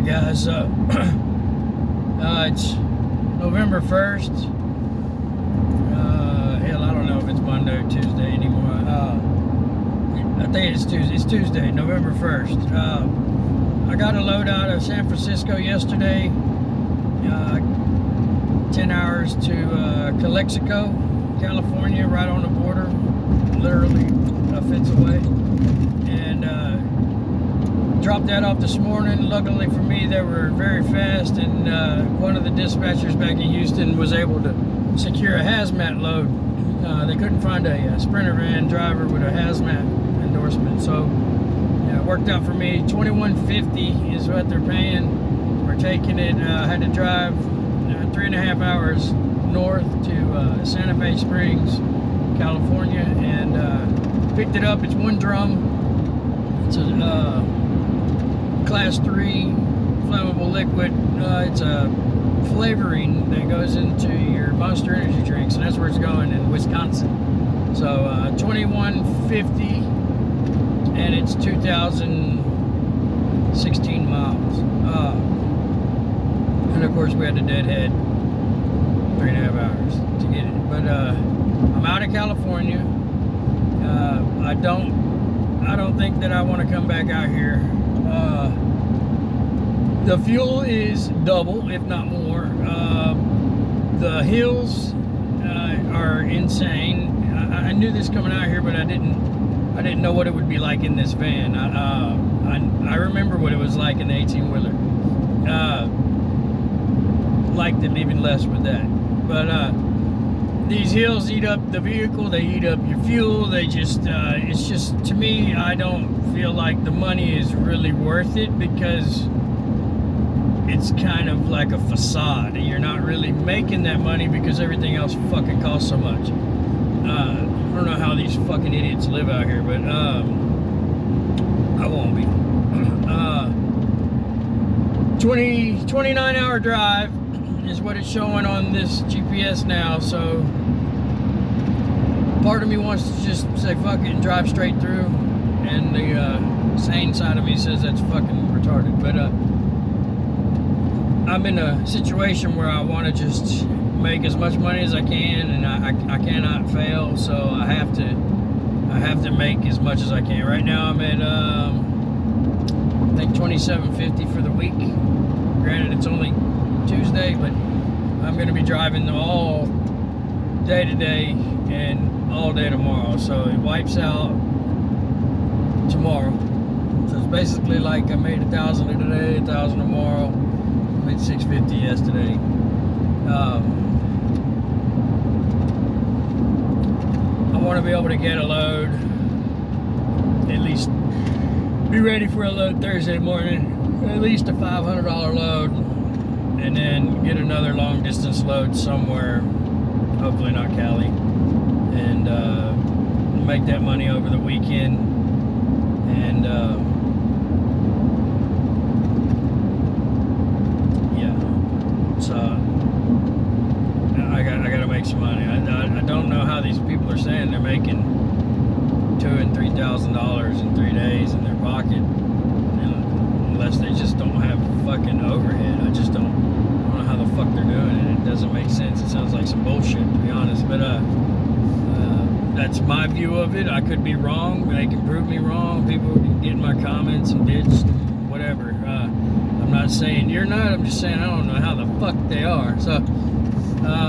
guys. It's November 1st. Hell, I don't know if it's Monday or Tuesday anymore. I think it's Tuesday. It's Tuesday, November 1st. I got a load out of San Francisco yesterday. 10 hours to Calexico, California, right on the border, literally a fence away. And dropped that off this morning. Luckily for me, they were very fast, and one of the dispatchers back in Houston was able to secure a hazmat load. They couldn't find a Sprinter van driver with a hazmat endorsement, so yeah, it worked out for me. $21.50 is what they're paying. We're taking it. I had to drive 3.5 hours north to Santa Fe Springs, California, and picked it up. It's one drum. It's a Class 3 flammable liquid. It's a flavoring that goes into your Monster Energy drinks, and that's where it's going, in Wisconsin. So $21.50, and it's 2,016 miles. And of course we had to deadhead 3.5 hours to get it. But I'm out of California. I don't think that I want to come back out here. The fuel is double, if not more. The hills are insane. I knew this coming out here, but I didn't know what it would be like in this van. I remember what it was like in the 18-wheeler. Liked it even less with that. But these hills eat up the vehicle. They eat up your fuel. They just it's just, to me, I don't feel like the money is really worth it, because it's kind of like a facade. You're not really making that money because everything else fucking costs so much. I don't know how these fucking idiots live out here, but I won't be. 29-hour drive is what it's showing on this GPS now, so part of me wants to just say fuck it and drive straight through, and the sane side of me says that's fucking retarded. But I'm in a situation where I want to just make as much money as I can, and I cannot fail, so I have to make as much as I can. Right now I'm at I think $27.50 for the week. Granted, it's only Tuesday, but I'm going to be driving all day today and all day tomorrow, so it wipes out tomorrow. So it's basically like I made 1,000 today, 1,000 tomorrow. Made $650 yesterday. I want to be able to get a load, at least be ready for a load Thursday morning, at least a $500 load, and then get another long distance load somewhere, hopefully not Cali, and make that money over the weekend. And so I gotta make some money. I don't know how these people are saying they're making $2,000 and $3,000 in 3 days in their pocket, unless they just don't have fucking overhead. I don't know how the fuck they're doing it. It doesn't make sense. It sounds like some bullshit, to be honest. But that's my view of it. I could be wrong. They can prove me wrong. People can get in my comments and bitch, whatever. I'm not saying you're not. I'm just saying I don't know how the fuck they are. So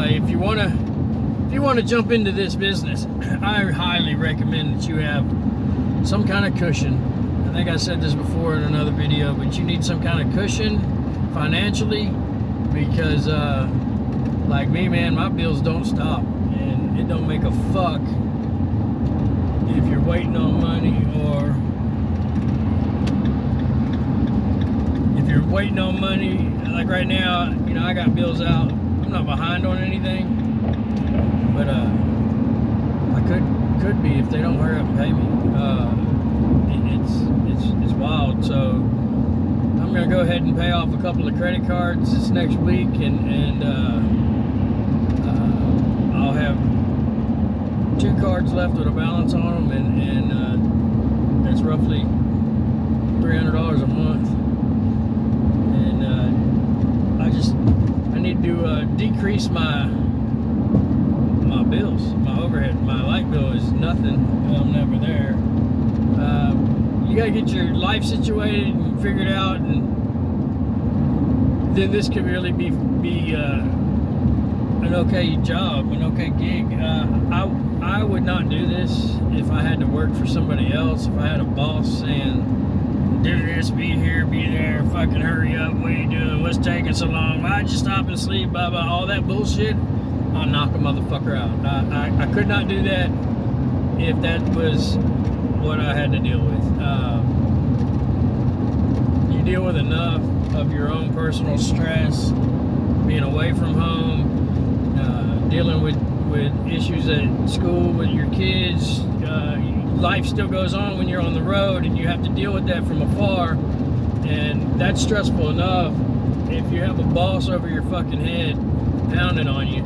if you wanna jump into this business, I highly recommend that you have some kind of cushion. I think I said this before in another video, but you need some kind of cushion financially, because like me, man, my bills don't stop, and it don't make a fuck if you're waiting on money, or if you're waiting on money. Like right now, you know, I got bills out. I'm not behind on anything, but I could be if they don't hurry up and pay me. It's wild. So I'm gonna go ahead and pay off a couple of credit cards this next week, and I'll have 2 cards left with a balance on them, and that's roughly $300 a month. And increase my bills, my overhead. My light bill is nothing. I'm never there. You gotta get your life situated and figured out, and then this could really be an okay job, an okay gig. I would not do this if I had to work for somebody else. If I had a boss saying, do this, be here, be there, fucking hurry up, what are you doing, what's taking so long, why'd you stop and sleep, blah blah, all that bullshit, I'll knock a motherfucker out. I could not do that if that was what I had to deal with. You deal with enough of your own personal stress, being away from home, dealing with issues at school with your kids. Life still goes on when you're on the road, and you have to deal with that from afar, and that's stressful enough. If you have a boss over your fucking head pounding on you,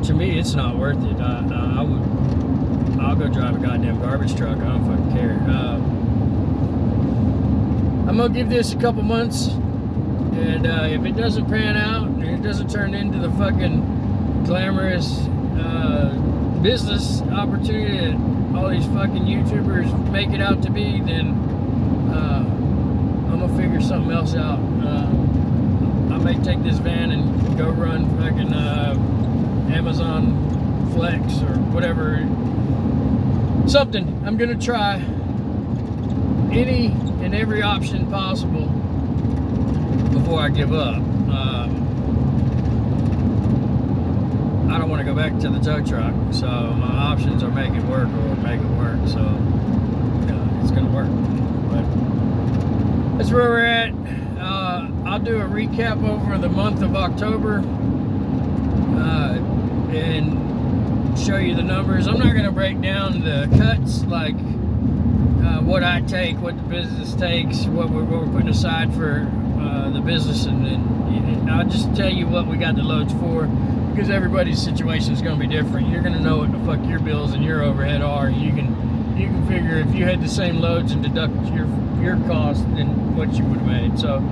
to me, it's not worth it. I'll go drive a goddamn garbage truck. I don't fucking care. I'm gonna give this a couple months, and if it doesn't pan out, and it doesn't turn into the fucking glamorous business opportunity that all these fucking YouTubers make it out to be, then I'm gonna figure something else out. I may take this van and go run fucking Amazon Flex or whatever. Something. I'm gonna try any and every option possible before I give up. I don't want to go back to the tow truck, so my options are make it work or make it work. So it's gonna work. But that's where we're at. I'll do a recap over the month of October and show you the numbers. I'm not gonna break down the cuts, like what I take, what the business takes, what we're putting aside for the business, and I'll just tell you what we got the loads for, because everybody's situation is going to be different. You're going to know what the fuck your bills and your overhead are. You can figure if you had the same loads and deduct your cost, then what you would have made. So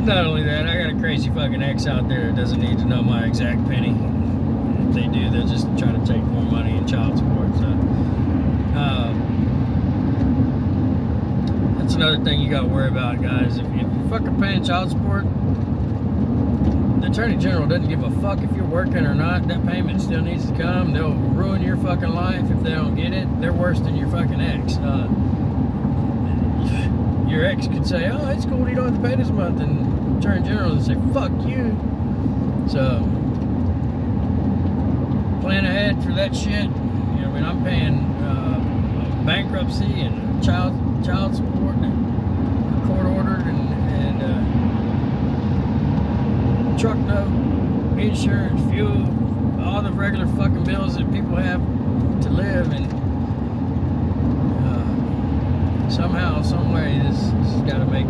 not only that, I got a crazy fucking ex out there that doesn't need to know my exact penny. If they do, they're just trying to take more money in child support. So that's another thing you got to worry about, guys. If you're fucking paying child support, the Attorney General doesn't give a fuck if you're working or not. That payment still needs to come. They'll ruin your fucking life if they don't get it. They're worse than your fucking ex. Your ex could say, oh, it's cool, you don't have to pay this month, and the Attorney General would say, fuck you. So plan ahead for that shit. You know, I mean, I'm paying bankruptcy and child support and court ordered and truck note, insurance, fuel, all the regular fucking bills that people have to live, and somehow, some way, this has got to make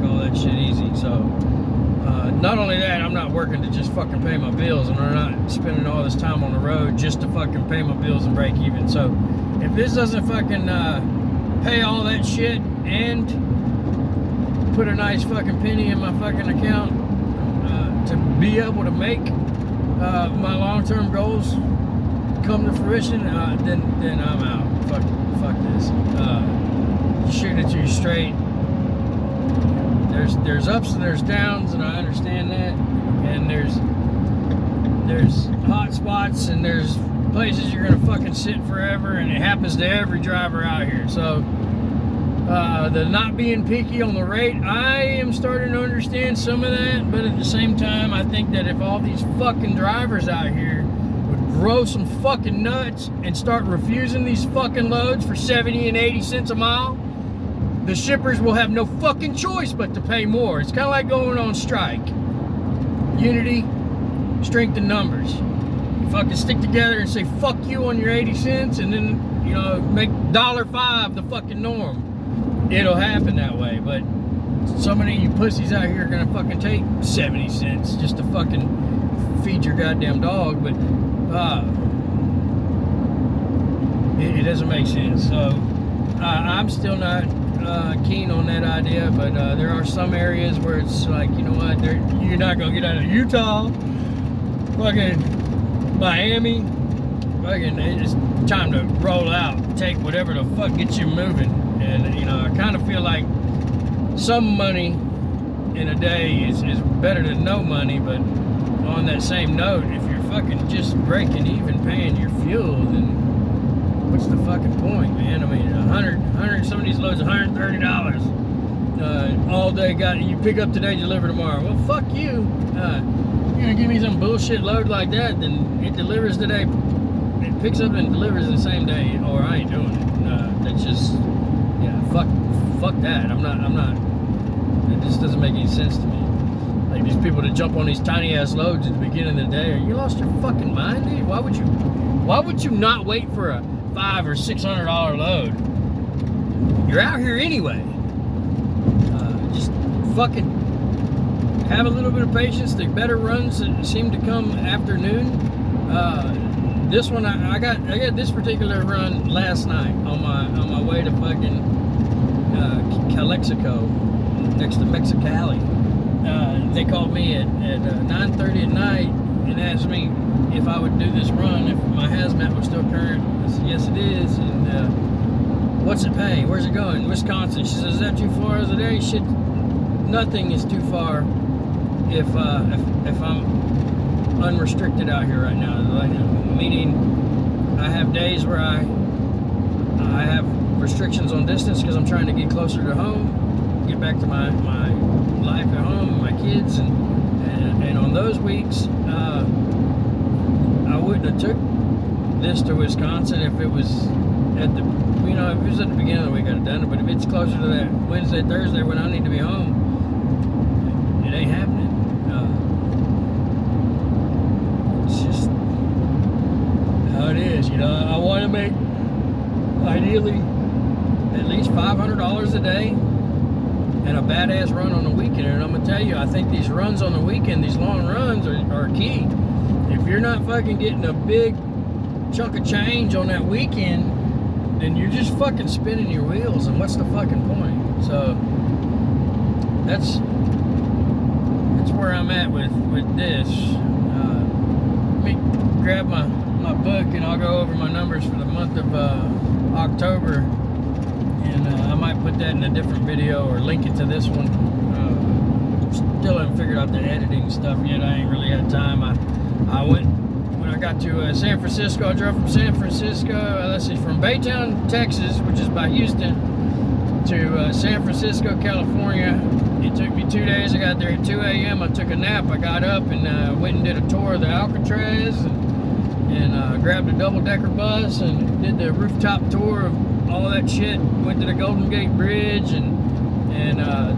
all that shit easy. So not only that, I'm not working to just fucking pay my bills, and I'm not spending all this time on the road just to fucking pay my bills and break even. So if this doesn't fucking pay all that shit and put a nice fucking penny in my fucking account to be able to make my long-term goals come to fruition, then I'm out. Fuck this. Shoot it to you straight. There's ups and there's downs, and I understand that. And there's hot spots, and there's places you're gonna fucking sit forever, and it happens to every driver out here. So the not being picky on the rate, I am starting to understand some of that, but at the same time, I think that if all these fucking drivers out here would grow some fucking nuts and start refusing these fucking loads for 70 and 80 cents a mile, the shippers will have no fucking choice but to pay more. It's kind of like going on strike. Unity, strength in numbers. You fucking stick together and say fuck you on your 80 cents, and then, you know, make $1.05 the fucking norm. It'll happen that way. But so many of you pussies out here are gonna fucking take 70 cents just to fucking feed your goddamn dog. But it doesn't make sense. So I'm still not keen on that idea, but there are some areas where it's like, you know what, you're not gonna get out of Utah, fucking Miami, fucking it's time to roll out, take whatever the fuck gets you moving. And you know, I kind of feel like some money in a day is better than no money. But on that same note, if you're fucking just breaking even paying your fuel, then what's the fucking point, man? I mean, 100 some of these loads, $130 all day. You pick up today, deliver tomorrow. Well, fuck you. You're gonna give me some bullshit load like that, then it delivers today, it picks up and delivers the same day, or I ain't doing it. That's just, yeah, fuck that. I'm not. It just doesn't make any sense to me. Like these people that jump on these tiny ass loads at the beginning of the day. You lost your fucking mind, dude. Why would you not wait for a $500 or $600 load? You're out here anyway. Just fucking have a little bit of patience. The better runs seem to come afternoon. This one I got this particular run last night on my way to fucking Calexico, next to Cali. They called me at 9:30 at night and asked me if I would do this run if my hazmat was still current. I said yes it is. And what's it pay? Where's it going? Wisconsin. She says, is that too far? I said, hey, shit, nothing is too far if I'm unrestricted out here right now. Like, meaning I have days where I have restrictions on distance because I'm trying to get closer to home, get back to my life at home, my kids, and on those weeks I wouldn't have took this to Wisconsin if it was at the, you know, if it was at the beginning of the week I'd have done it. But if it's closer to that Wednesday, Thursday when I need to be home, it ain't happening. It's just how it is, you know. I want to make ideally at least $500 a day and a badass run on the weekend. And I'm gonna tell you, I think these runs on the weekend, these long runs are key. If you're not fucking getting a big chunk of change on that weekend, then you're just fucking spinning your wheels, and what's the fucking point? So that's where I'm at with this. Let me grab my book and I'll go over my numbers for the month of October, and I might put that in a different video or link it to this one. Still haven't figured out the editing stuff yet. I ain't really had time. I went, when I got to San Francisco, I drove from San Francisco, let's see, from Baytown, Texas, which is by Houston, to San Francisco, California. It took me 2 days. I got there at 2 a.m. I took a nap. I got up and went and did a tour of the Alcatraz, and grabbed a double-decker bus and did the rooftop tour of all that shit. Went to the Golden Gate Bridge, and the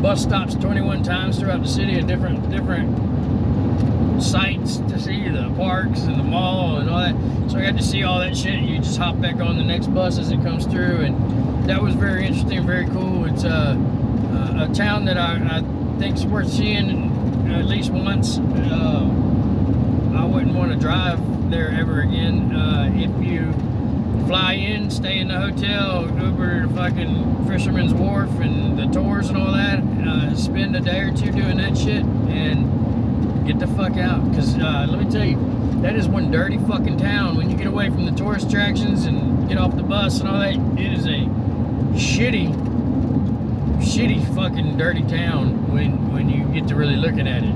bus stops 21 times throughout the city at different sites to see the parks and the mall and all that. So I got to see all that shit. You just hop back on the next bus as it comes through, and that was very interesting, very cool. It's a town that I think's worth seeing at least once. I wouldn't want to drive there ever again. If you fly in, stay in the hotel, Uber to fucking Fisherman's Wharf and the tours and all that, spend a day or two doing that shit and get the fuck out. Because let me tell you, that is one dirty fucking town. When you get away from the tourist attractions and get off the bus and all that, it is a shitty fucking dirty town when you get to really looking at it.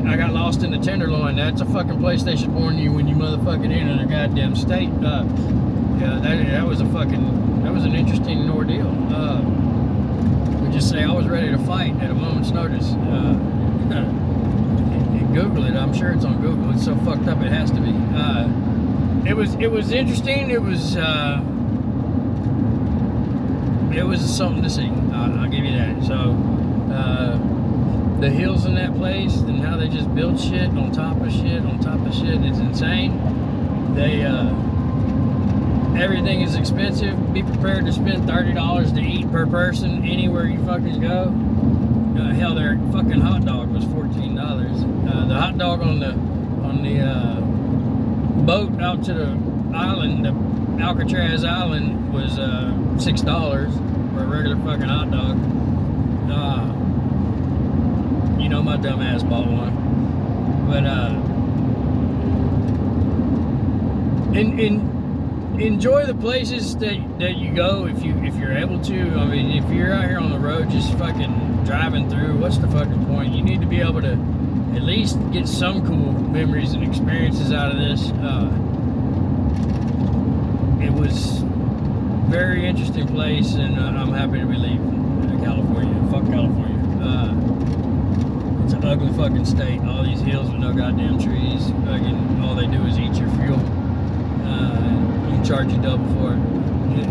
I got lost in the Tenderloin. That's a fucking place they should warn you when you motherfucking enter their goddamn state. Yeah, that was an interesting ordeal. We just say I was ready to fight at a moment's notice. Google it. I'm sure it's on Google. It's so fucked up it has to be. It was interesting. It was something to see. I'll give you that. So the hills in that place and how they just build shit on top of shit on top of shit, it's insane. They everything is expensive. Be prepared to spend $30 to eat per person anywhere you fucking go. Hell, their fucking hot dog was $14. The hot dog on the boat out to the island, the Alcatraz Island was $6 for a regular fucking hot dog. You know my dumb ass bought one. But enjoy the places that you go if you're able to. I mean, if you're out here on the road just fucking driving through, what's the fucking point? You need to be able to at least get some cool memories and experiences out of this. It was a very interesting place, and I'm happy to be leaving California. Fuck California. It's an ugly fucking state. All these hills with no goddamn trees. Fucking all they do is eat your fuel. And charge you double for it.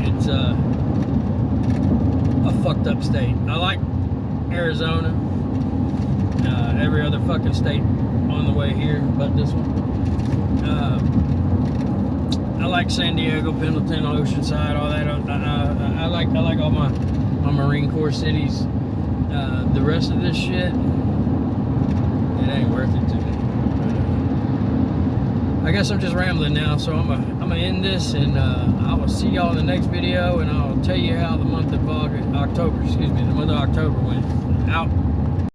It's a fucked up state. I like Arizona. Every other fucking state on the way here, but this one. I like San Diego, Pendleton, Oceanside, all that. I like all my Marine Corps cities. The rest of this shit, it ain't worth it to me. I guess I'm just rambling now, so I'm gonna end this, and I will see y'all in the next video, and I'll tell you how the month of October went. Out.